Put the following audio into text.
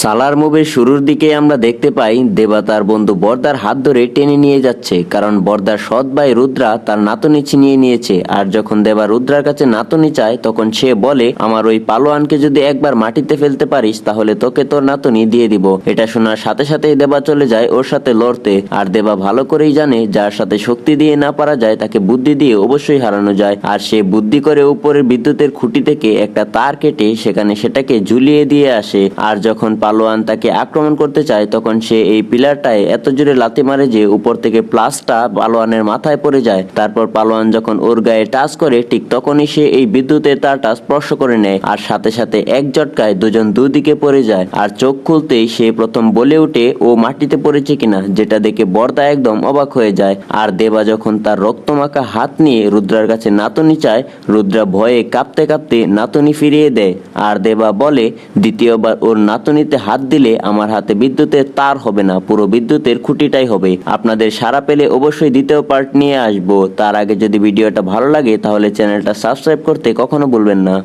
সালার মুভির শুরুর দিকে আমরা দেখতে পাই দেবা তার বন্ধু বর্দার হাত ধরে টেনে নিয়ে যাচ্ছে, কারণ বর্দার সৎ ভাই রুদ্রা তার নাতনি ছিনিয়ে নিয়েছে। আর যখন দেবা রুদ্রার কাছে নাতনি চায় তখন সে বলে, আমার ওই পালোয়ানকে যদি একবার মাটিতে ফেলতে পারিস তাহলে তোকে তোর নাতনি দিয়ে দিব। এটা শোনার সাথে সাথেই দেবা চলে যায় ওর সাথে লড়তে। আর দেবা ভালো করেই জানে যার সাথে শক্তি দিয়ে না পারা যায় তাকে বুদ্ধি দিয়ে অবশ্যই হারানো যায়। আর সে বুদ্ধি করে উপরের বিদ্যুতের খুঁটি থেকে একটা তার কেটে সেটাকে ঝুলিয়ে দিয়ে আসে। আর যখন পালোয়ান তাকে আক্রমণ করতে চায় তখন সে এই পিলারটায় এত জোরে লাথি মারে যে উপর থেকে প্লাসটা পালোয়ানের মাথায় পড়ে যায়। তারপর পালোয়ান যখন ওর গায়ে টাচ করে ঠিক তখনই সে এই বিদ্যুতের তারটা স্পর্শ করে নেয়। আর সাথে সাথে এক ঝটকায় দুজন দুদিকে পড়ে যায়। আর চোখ খুলতেই সে প্রথম বলে ওঠে ও মাটিতে পড়েছে কিনা, যেটা দেখে বর্দা একদম অবাক হয়ে যায়। আর দেবা যখন তার রক্তমাখা হাত নিয়ে রুদ্রার কাছে নাতনি চায়, রুদ্রা ভয়ে কাঁপতে কাঁপতে নাতনি ফিরিয়ে দেয়। আর দেবা বলে, দ্বিতীয়বার ওর নাতনিতে হাত দিলে আমার হাতে বিদ্যুতের তার হবে না, পুরো বিদ্যুতের খুঁটিটাই হবে। আপনাদের সাড়া পেলে অবশ্যই দ্বিতীয় পার্ট নিয়ে আসবো। তার আগে যদি ভিডিওটা ভালো লাগে তাহলে চ্যানেলটা সাবস্ক্রাইব করতে কখনো ভুলবেন না।